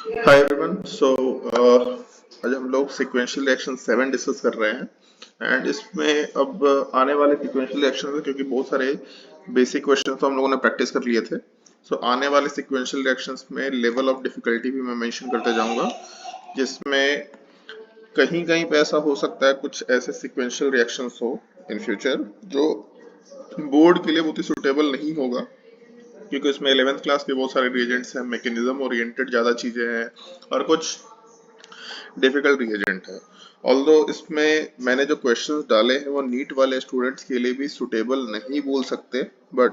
Hi everyone. आज हम लोग सिक्वेंशियल रिएक्शन 7 डिस्कस कर रहे हैं एंड इसमें अब आने वाले सिक्वेंशियल रिएक्शन में क्योंकि बहुत सारे बेसिक क्वेश्चन तो हम लोगों ने प्रैक्टिस कर लिए थे। आने वाले सिक्वेंशियल रिएक्शंस में लेवल ऑफ डिफिकल्टी भी मैं मेंशन करते जाऊंगा, जिसमें कहीं कहीं पे ऐसा हो सकता है कुछ ऐसे सिक्वेंशियल रिएक्शंस हो इन फ्यूचर जो बोर्ड के लिए बहुत ही सुटेबल नहीं होगा, क्योंकि इसमें 11th क्लास के बहुत सारे रिएजेंट्स हैं, मैकेनिज्म ओरिएंटेड ज़्यादा चीज़ें हैं और कुछ डिफिकल्ट रिएजेंट है। ऑल्दो इसमें मैंने जो क्वेश्चंस डाले हैं वो नीट वाले स्टूडेंट्स के लिए भी सुटेबल नहीं बोल सकते, बट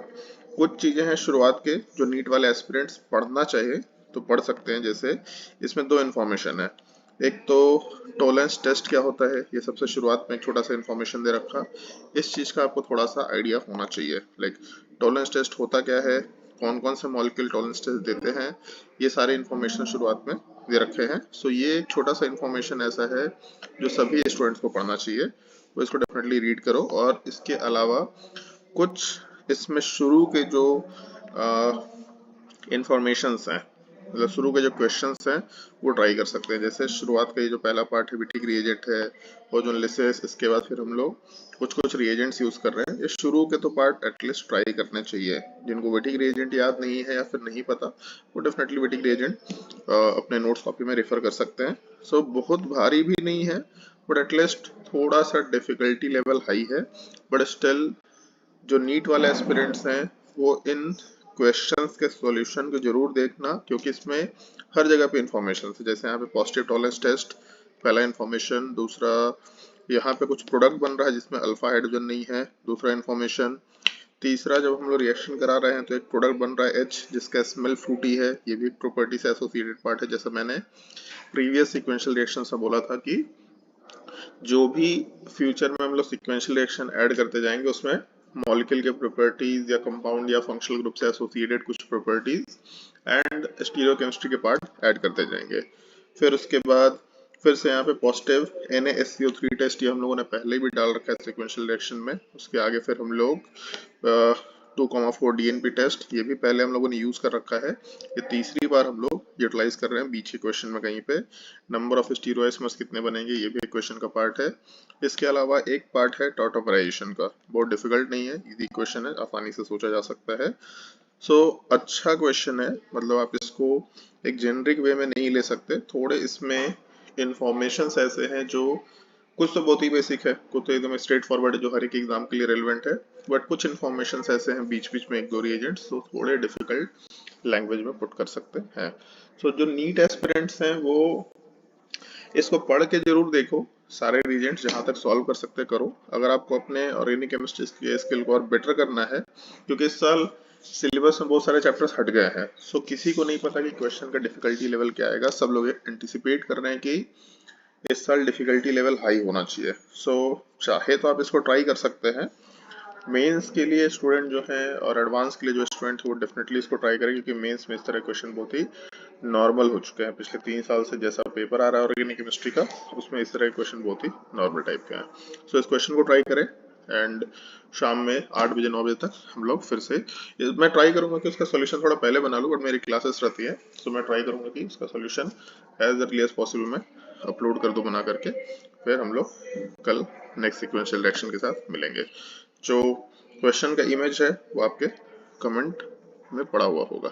कुछ चीज़ें हैं शुरुआत के जो नीट वाले एस्पिरेंट्स पढ़ना चाहिए तो पढ़ सकते हैं। जैसे इसमें दो इन्फॉर्मेशन है, एक तो टॉलरेंस टेस्ट क्या होता है, ये सबसे शुरुआत में एक छोटा सा इन्फॉर्मेशन दे रखा। इस चीज़ का आपको थोड़ा सा आइडिया होना चाहिए, लाइक टॉलरेंस टेस्ट होता क्या है, कौन कौन से मॉलिक्यूल टॉलरेंस टेस्ट देते हैं, ये सारे इन्फॉर्मेशन शुरुआत में दे रखे हैं। ये एक छोटा सा इन्फॉर्मेशन ऐसा है जो सभी स्टूडेंट्स को पढ़ना चाहिए, वो इसको डेफिनेटली रीड करो। और इसके अलावा कुछ इसमें शुरू के जो इंफॉर्मेशंस हैं, मतलब शुरू के जो क्वेश्चंस हैं वो ट्राई कर सकते हैं। जैसे शुरुआत का ये जो पहला पार्ट है विटिक रिएजेंट है, ओजोनलिसिस, इसके बाद फिर हम लोग कुछ कुछ रिएजेंट्स यूज कर रहे हैं। ये शुरू के तो पार्ट एटलीस्ट ट्राई करने चाहिए। जिनको विटिक रिएजेंट याद नहीं है या फिर नहीं पता, वो डेफिनेटली विटिक रिएजेंट अपने नोट्स कॉपी में रेफर कर सकते हैं। बहुत भारी भी नहीं है, बट एटलीस्ट थोड़ा सा डिफिकल्टी लेवल हाई है, बट स्टिल जो नीट वाले एस्पिरेंट्स हैं वो इन क्वेश्चंस के सॉल्यूशन को जरूर देखना, क्योंकि इसमें हर जगह पे इंफॉर्मेशन है। जैसे यहाँ पे पॉजिटिव टॉलरेंस टेस्ट पहला इंफॉर्मेशन, दूसरा यहाँ पे कुछ प्रोडक्ट बन रहा है जिसमें अल्फा हाइड्रोजन नहीं है, दूसरा इंफॉर्मेशन। तीसरा, जब हम लोग रिएक्शन करा रहे हैं तो एक प्रोडक्ट बन रहा है H जिसका स्मेल फ्रूटी है, ये भी एक प्रॉपर्टी से एसोसिएटेड पार्ट है। जैसे मैंने प्रीवियस सिक्वेंशियल रिएक्शन से बोला था कि जो भी फ्यूचर में हम लोग सिक्वेंशियल रिएक्शन ऐड करते जाएंगे उसमें मॉलिक्यूल के प्रॉपर्टीज या कंपाउंड या फंक्शनल ग्रुप से एसोसिएटेड कुछ प्रॉपर्टीज एंड स्टीरियोकेमिस्ट्री के पार्ट ऐड करते जाएंगे। फिर उसके बाद फिर से यहाँ पे पॉजिटिव NaSCO3 टेस्ट, ये हम लोगों ने पहले भी डाल रखा है सिक्वेंशियल रिएक्शन में। उसके आगे फिर हम लोग 2,4 DNP टेस्ट, ये भी पहले हम लोगों ने यूज कर रखा है। ये तीसरी बार हम लोग यूटिलाइज कर रहे हैं बीच के क्वेश्चन में कहीं पे। नंबर ऑफ स्टीरियोइसमर्स कितने बनेंगे, ये भी एक क्वेश्चन का पार्ट है। इसके अलावा एक पार्ट है टॉटोमराइजेशन का, बहुत डिफिकल्ट नहीं है, इजी क्वेश्चन है, आसानी से सोचा जा सकता है। अच्छा क्वेश्चन है, मतलब आप इसको एक जेनरिक वे में नहीं ले सकते। थोड़े इसमें इंफॉर्मेशन ऐसे हैं जो कुछ तो बहुत ही बेसिक है, कुछ तो एकदम स्ट्रेट फॉरवर्ड है जो हर एक एग्जाम के लिए रेलिवेंट है, बट कुछ इन्फॉर्मेशन ऐसे हैं बीच बीच में एक दो रिएजेंट्स तो थोड़े डिफिकल्ट लैंग्वेज में पुट कर सकते हैं। जो नीट एस्पिरेंट्स हैं वो इसको पढ़ के जरूर देखो, सारे रीजेंट्स जहां तक सॉल्व कर सकते करो। अगर आपको अपने ऑर्गेनिक केमिस्ट्री के स्किल को और बेटर करना है, क्योंकि इस साल सिलेबस में बहुत सारे चैप्टर्स हट गए हैं, किसी को नहीं पता कि क्वेश्चन का डिफिकल्टी लेवल क्या आएगा। सब लोग एंटिसिपेट कर रहे हैं कि इस साल डिफिकल्टी लेवल हाई होना चाहिए। चाहे तो आप इसको ट्राई कर सकते हैं। मेंस के लिए स्टूडेंट जो है और एडवांस के लिए जो स्टूडेंट है वो डेफिनेटली इसको ट्राई करें, क्योंकि मेंस में इस तरह क्वेश्चन बहुत ही नॉर्मल हो चुके हैं। पिछले 3 साल से जैसा पेपर आ रहा है ऑर्गेनिक केमिस्ट्री का, उसमें इस तरह के क्वेश्चन बहुत ही नॉर्मल टाइप के हैं। इस क्वेश्चन को ट्राई करें एंड शाम में 8 बजे 9 बजे तक हम लोग फिर से, मैं ट्राई करूंगा कि उसका सोल्यूशन थोड़ा पहले बना लूँ, बट मेरी क्लासेस रहती है, मैं ट्राई करूंगा कि उसका solution as early as possible मैं अपलोड कर दूं बना करके। फिर हम लोग कल नेक्स्ट सिक्वेंशियल रिएक्शन के साथ मिलेंगे। जो क्वेश्चन का इमेज है वो आपके कमेंट में पड़ा हुआ होगा।